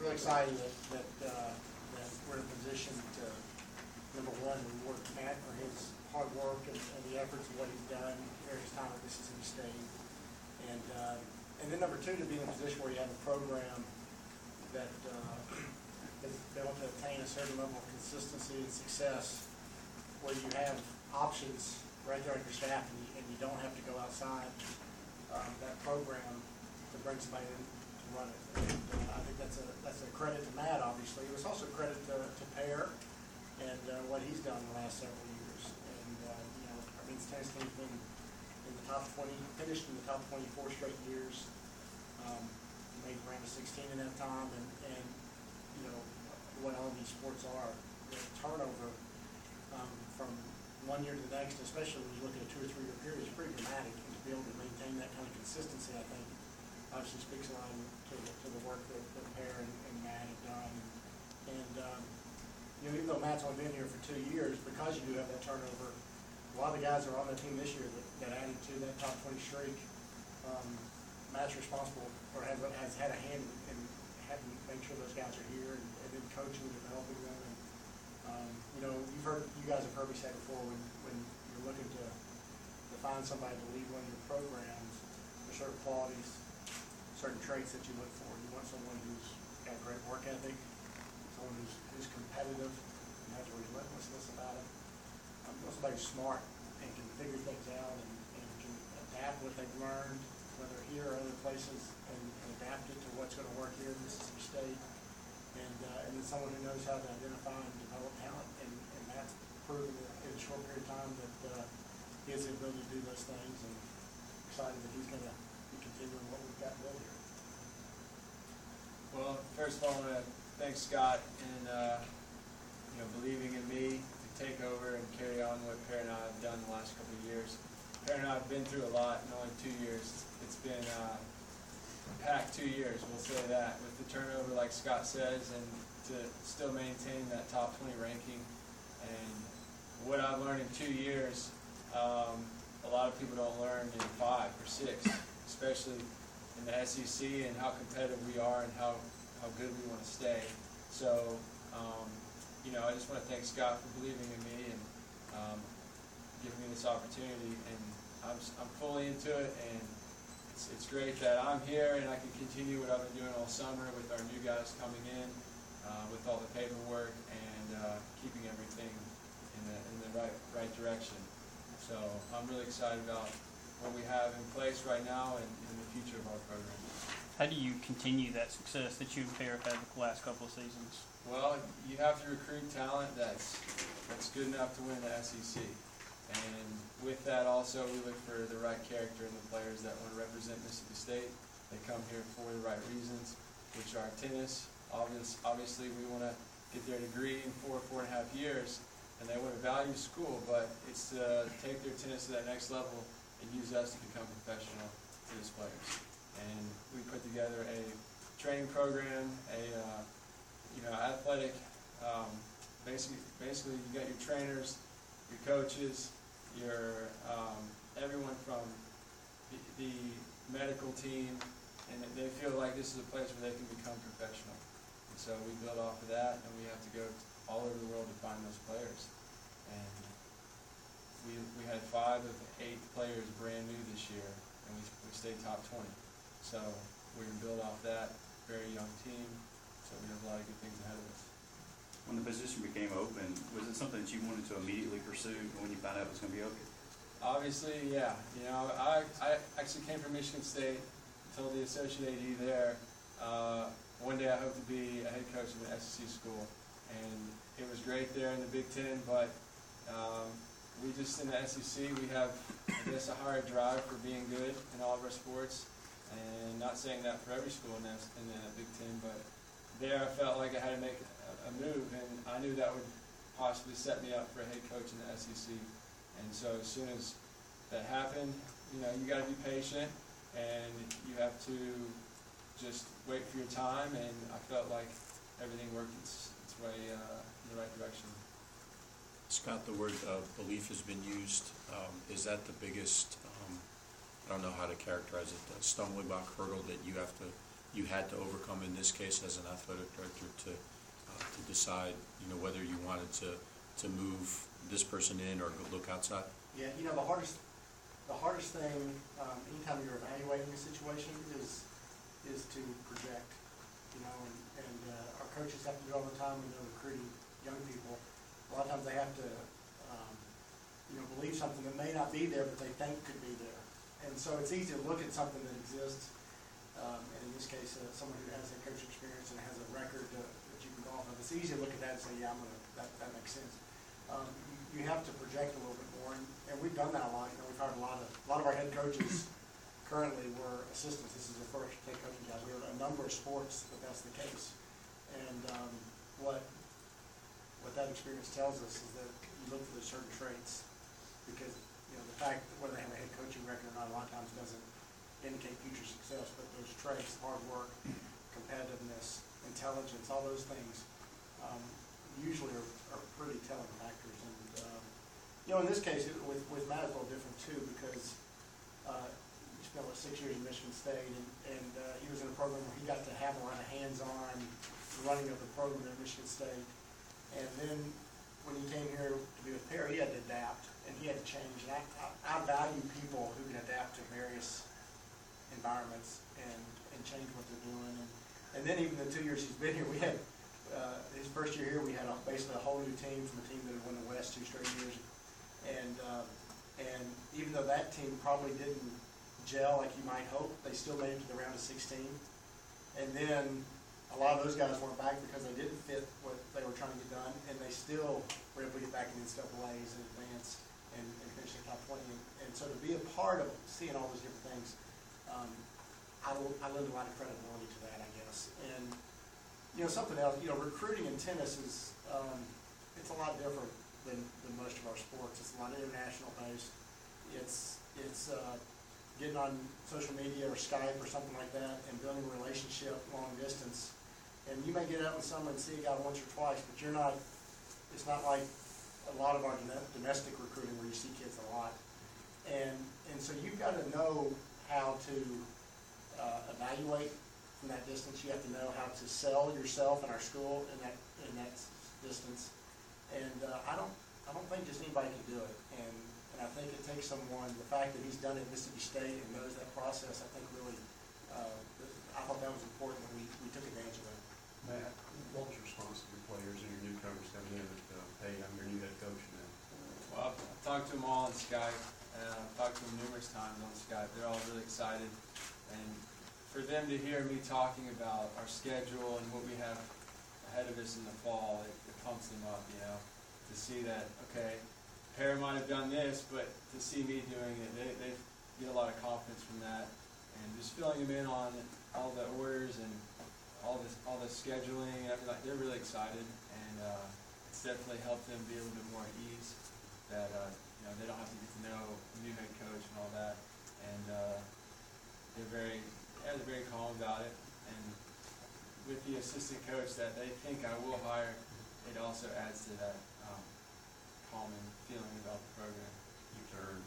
really excited that we're in a position to, number one, reward Matt for his hard work and the efforts of what he's done during his time at Mississippi State. And then number two, to be in a position where you have a program that has been able to attain a certain level of consistency and success, where you have options right there on your staff and you don't have to go outside that program to bring somebody in to run it. And I think that's a credit to Matt, obviously. It was also a credit to Pear and what he's done in the last several years. And our men's tennis team's been in the top 20, finished in the top 24 straight years. Made round of 16 in that time, and what all these sports are, the turnover from one year to the next, especially when you look at a 2 or 3 year period, is pretty dramatic. And to be able to maintain that kind of consistency, I think, obviously speaks a lot to the work that Pear and Matt have done. And even though Matt's only been here for 2 years, because you do have that turnover, a lot of the guys that are on the team this year that added to that top 20 streak, Matt's responsible or has had a hand in having to make sure those guys are here and then coaching and developing them. And you guys have heard me say before, when you're looking to find somebody to lead one of your programs, there's certain qualities, certain traits that you look for. You want someone who's got great work ethic, someone who's competitive and has a relentlessness about it. You want somebody who's smart and can figure things out and can adapt what they've learned, whether here or other places, and adapt it to what's going to work here in Mississippi State. And then someone who knows how to identify and develop talent, and that's proven in a short period of time that he has the ability to do those things, and excited that he's going to be continuing what we've got built here. Well, first of all, I want to thank Scott and believing in me to take over and carry on what Pear and I have done the last couple of years. Pear and I have been through a lot in only 2 years. It's been packed 2 years, we'll say that, with the turnover, like Scott says, and to still maintain that top 20 ranking. And what I've learned in 2 years, a lot of people don't learn in 5 or 6, especially in the SEC, and how competitive we are and how good we want to stay. So, I just want to thank Scott for believing in me and giving me this opportunity. And I'm fully into it, and it's great that I'm here and I can continue what I've been doing all summer with our new guys coming in, with all the paperwork and keeping everything in the right direction. So I'm really excited about what we have in place right now and in the future of our program. How do you continue that success that you and Pear have had the last couple of seasons? Well, you have to recruit talent that's good enough to win the SEC. And with that also, we look for the right character in the players that want to represent Mississippi State. They come here for the right reasons, which are tennis. Obviously, we want to get their degree in 4.5 years, and they want to value school, but it's to take their tennis to that next level and use us to become professional tennis players. And we put together a training program, athletic. Basically, you got your trainers, your coaches, your everyone from the medical team, and they feel like this is a place where they can become professional. And so we build off of that, and we have to go all over the world to find those players. And we had 5 of 8 players brand new this year, and we stayed top 20. So we're going to build off that very young team. So we have a lot of good things ahead of us. When the position became open, was it something that you wanted to immediately pursue when you found out it was going to be open? Obviously, yeah. I actually came from Michigan State, told the associate AD there, one day I hope to be a head coach of an SEC school. And it was great there in the Big Ten, but we just, in the SEC, we have, I guess, a higher drive for being good in all of our sports. And not saying that for every school in the Big Ten, but there I felt like I had to make a move, and I knew that would possibly set me up for a head coach in the SEC. And so as soon as that happened, you got to be patient, and you have to just wait for your time, and I felt like everything worked its way in the right direction. Scott, the word belief has been used. Is that the biggest, I don't know how to characterize it, stumbling block, hurdle that you have to you had to overcome in this case as an athletic director to decide, whether you wanted to move this person in or look outside? Yeah, the hardest thing, anytime you're evaluating a situation is to project, and our coaches have to do it all the time when they're recruiting young people. A lot of times they have to, believe something that may not be there, but they think could be there. And so it's easy to look at something that exists, and in this case, someone who has a coach experience and has a record that you can go off of. It's easy to look at that and say, yeah, that makes sense. You have to project a little bit more, and we've done that a lot. We've hired a lot of our head coaches currently were assistants. This is their first head coaching job. We have a number of sports that that's the case. And what that experience tells us is that you look for certain traits, because the fact that whether they have a head coaching record or not a lot of times doesn't indicate future success, but those traits, hard work, competitiveness, intelligence, all those things usually are pretty telling factors. And in this case with Matt it's a little different too, because he spent 6 years in Michigan State, and he was in a program where he got to have a lot of hands-on running of the program at Michigan State. And then when he came here to be with Perry, he had to adapt and he had to change. And I value people who can adapt to various environments and change what they're doing. And then even the 2 years he's been here, we had his first year here, we had basically a whole new team from a team that had won the West 2 straight years. And even though that team probably didn't gel like you might hope, they still made it to the round of 16. And then a lot of those guys weren't back because they didn't fit what they were trying to get done, and they still were able to get back in NCAAs and advance and finish in the top 20. And so to be a part of seeing all those different things, I lend a lot of credibility to that, I guess. And something else, recruiting in tennis is it's a lot different than most of our sports. It's a lot international based. It's getting on social media or Skype or something like that and building a relationship long distance. And you may get out in the summer and see a guy once or twice, but it's not like a lot of our domestic recruiting where you see kids a lot. And so you've got to know how to evaluate from that distance. You have to know how to sell yourself and our school in that distance. And I don't think just anybody can do it. And I think it takes someone, the fact that he's done it at Mississippi State and knows that process, I think really, I thought that was important that we took advantage of that. Matt, what was your response to your players and your newcomers coming in? Hey, I'm your new head coach now. Well, I've talked to them all on Skype, and I've talked to them numerous times on Skype. They're all really excited. And for them to hear me talking about our schedule and what we have ahead of us in the fall, it pumps them up, to see that, okay, Perry might have done this, but to see me doing it, they get a lot of confidence from that. And just filling them in on all the orders and all the scheduling and everything, they're really excited, and it's definitely helped them be a little bit more at ease. That they don't have to get to know the new head coach and all that, and they're very calm about it. And with the assistant coach that they think I will hire, it also adds to that calming feeling about the program. You turned